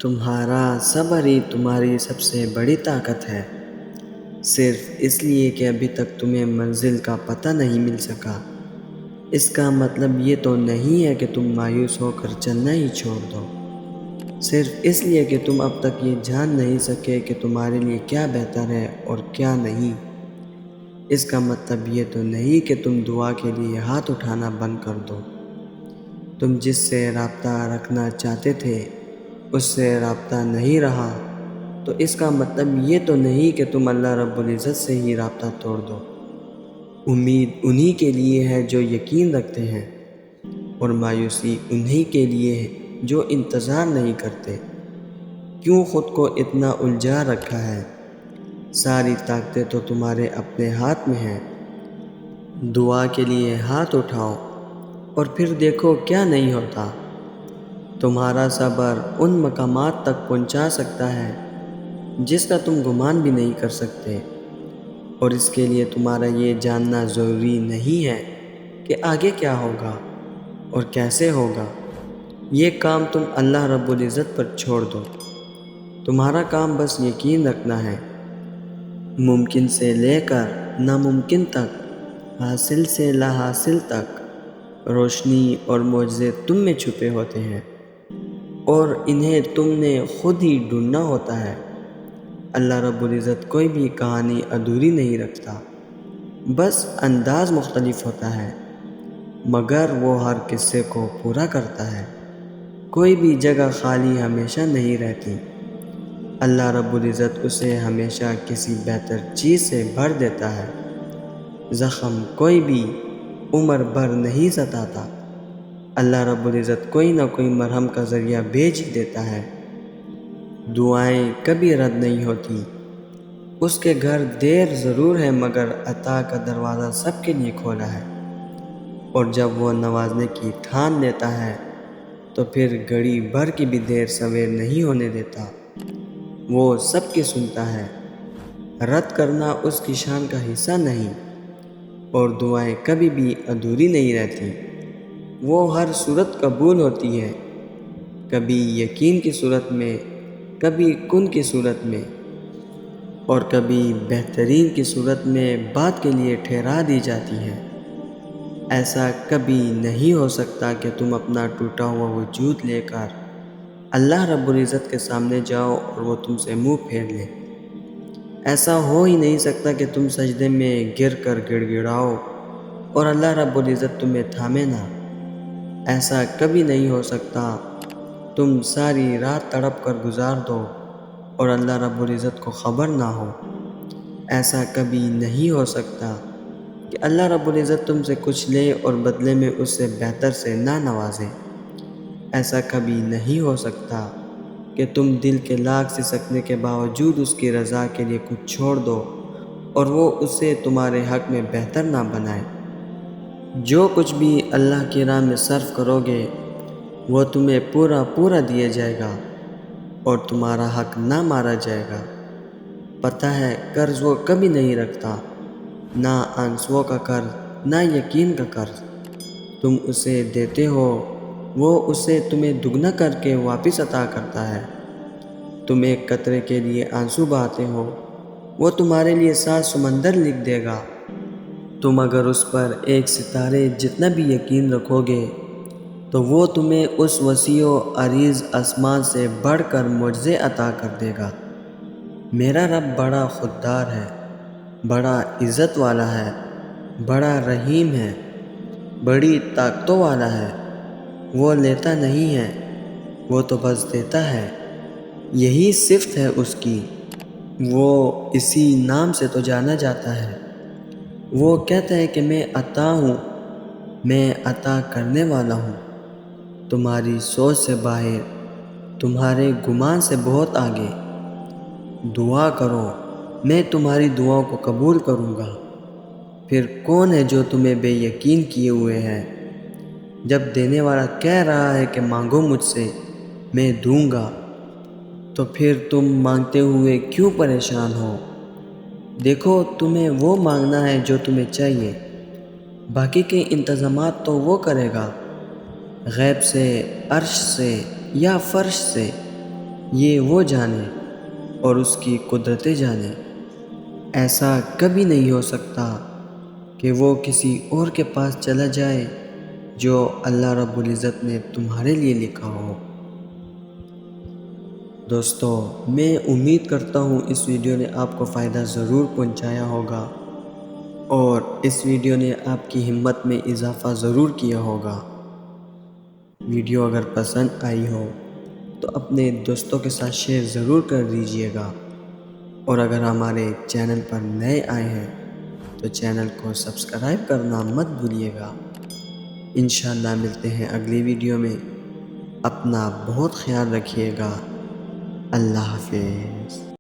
تمہارا صبر ہی تمہاری سب سے بڑی طاقت ہے، صرف اس لیے کہ ابھی تک تمہیں منزل کا پتہ نہیں مل سکا۔ اس کا مطلب یہ تو نہیں ہے کہ تم مایوس ہو کر چلنا ہی چھوڑ دو، صرف اس لیے کہ تم اب تک یہ جان نہیں سکے کہ تمہارے لیے کیا بہتر ہے اور کیا نہیں۔ اس کا مطلب یہ تو نہیں کہ تم دعا کے لیے ہاتھ اٹھانا بند کر دو۔ تم جس سے رابطہ رکھنا چاہتے تھے اس سے رابطہ نہیں رہا، تو اس کا مطلب یہ تو نہیں کہ تم اللہ رب العزت سے ہی رابطہ توڑ دو۔ امید انہی کے لیے ہے جو یقین رکھتے ہیں، اور مایوسی انہی کے لیے ہے جو انتظار نہیں کرتے۔ کیوں خود کو اتنا الجھا رکھا ہے؟ ساری طاقتیں تو تمہارے اپنے ہاتھ میں ہیں۔ دعا کے لیے ہاتھ اٹھاؤ اور پھر دیکھو کیا نہیں ہوتا۔ تمہارا صبر ان مقامات تک پہنچا سکتا ہے جس کا تم گمان بھی نہیں کر سکتے، اور اس کے لیے تمہارا یہ جاننا ضروری نہیں ہے کہ آگے کیا ہوگا اور کیسے ہوگا۔ یہ کام تم اللہ رب العزت پر چھوڑ دو۔ تمہارا کام بس یقین رکھنا ہے۔ ممکن سے لے کر ناممکن تک، حاصل سے لا حاصل تک، روشنی اور معجزے تم میں چھپے ہوتے ہیں، اور انہیں تم نے خود ہی ڈھونڈنا ہوتا ہے۔ اللہ رب العزت کوئی بھی کہانی ادھوری نہیں رکھتا، بس انداز مختلف ہوتا ہے، مگر وہ ہر قصے کو پورا کرتا ہے۔ کوئی بھی جگہ خالی ہمیشہ نہیں رہتی۔ اللہ رب العزت اسے ہمیشہ کسی بہتر چیز سے بھر دیتا ہے۔ زخم کوئی بھی عمر بھر نہیں ستاتا۔ اللہ رب العزت کوئی نہ کوئی مرہم کا ذریعہ بھیج ہی دیتا ہے۔ دعائیں کبھی رد نہیں ہوتی۔ اس کے گھر دیر ضرور ہے مگر عطا کا دروازہ سب کے لیے کھولا ہے، اور جب وہ نوازنے کی ٹھان لیتا ہے تو پھر گھڑی بھر کی بھی دیر سویر نہیں ہونے دیتا۔ وہ سب کی سنتا ہے، رد کرنا اس کی شان کا حصہ نہیں، اور دعائیں کبھی بھی ادھوری نہیں رہتی۔ وہ ہر صورت قبول ہوتی ہے، کبھی یقین کی صورت میں، کبھی کن کی صورت میں، اور کبھی بہترین کی صورت میں بات کے لیے ٹھہرا دی جاتی ہے۔ ایسا کبھی نہیں ہو سکتا کہ تم اپنا ٹوٹا ہوا وجود لے کر اللہ رب العزت کے سامنے جاؤ اور وہ تم سے منہ پھیر لے۔ ایسا ہو ہی نہیں سکتا کہ تم سجدے میں گر کر گڑ گڑاؤ اور اللہ رب العزت تمہیں تھامے نہ۔ ایسا کبھی نہیں ہو سکتا۔ تم ساری رات تڑپ کر گزار دو اور اللہ رب العزت کو خبر نہ ہو۔ ایسا کبھی نہیں ہو سکتا کہ اللہ رب العزت تم سے کچھ لے اور بدلے میں اس سے بہتر سے نہ نوازے۔ ایسا کبھی نہیں ہو سکتا کہ تم دل کے لاکھ سسکنے کے باوجود اس کی رضا کے لیے کچھ چھوڑ دو اور وہ اسے تمہارے حق میں بہتر نہ بنائے۔ جو کچھ بھی اللہ کی راہ میں صرف کرو گے وہ تمہیں پورا پورا دیا جائے گا اور تمہارا حق نہ مارا جائے گا۔ پتہ ہے قرض وہ کبھی نہیں رکھتا، نہ آنسوؤں کا قرض، نہ یقین کا قرض۔ تم اسے دیتے ہو، وہ اسے تمہیں دگنا کر کے واپس عطا کرتا ہے۔ تم ایک قطرے کے لیے آنسو بہاتے ہو، وہ تمہارے لیے 7 سمندر لکھ دے گا۔ تم اگر اس پر ایک ستارے جتنا بھی یقین رکھو گے تو وہ تمہیں اس وسیع و عریض آسمان سے بڑھ کر معجزے عطا کر دے گا۔ میرا رب بڑا خوددار ہے، بڑا عزت والا ہے، بڑا رحیم ہے، بڑی طاقتوں والا ہے۔ وہ لیتا نہیں ہے، وہ تو بس دیتا ہے۔ یہی صفت ہے اس کی۔ وہ اسی نام سے تو جانا جاتا ہے۔ وہ کہتا ہے کہ میں عطا ہوں، میں عطا کرنے والا ہوں، تمہاری سوچ سے باہر، تمہارے گمان سے بہت آگے۔ دعا کرو، میں تمہاری دعاؤں کو قبول کروں گا۔ پھر کون ہے جو تمہیں بے یقین کیے ہوئے ہے؟ جب دینے والا کہہ رہا ہے کہ مانگو مجھ سے، میں دوں گا، تو پھر تم مانگتے ہوئے کیوں پریشان ہو؟ دیکھو تمہیں وہ مانگنا ہے جو تمہیں چاہیے، باقی کے انتظامات تو وہ کرے گا، غیب سے، عرش سے یا فرش سے۔ یہ وہ جانے اور اس کی قدرتیں جانے۔ ایسا کبھی نہیں ہو سکتا کہ وہ کسی اور کے پاس چلا جائے جو اللہ رب العزت نے تمہارے لیے لکھا ہو۔ دوستو، میں امید کرتا ہوں اس ویڈیو نے آپ کو فائدہ ضرور پہنچایا ہوگا اور اس ویڈیو نے آپ کی ہمت میں اضافہ ضرور کیا ہوگا۔ ویڈیو اگر پسند آئی ہو تو اپنے دوستوں کے ساتھ شیئر ضرور کر دیجئے گا، اور اگر ہمارے چینل پر نئے آئے ہیں تو چینل کو سبسکرائب کرنا مت بھولیے گا۔ انشاءاللہ ملتے ہیں اگلی ویڈیو میں۔ اپنا بہت خیال رکھیے گا۔ اللہ حافظ۔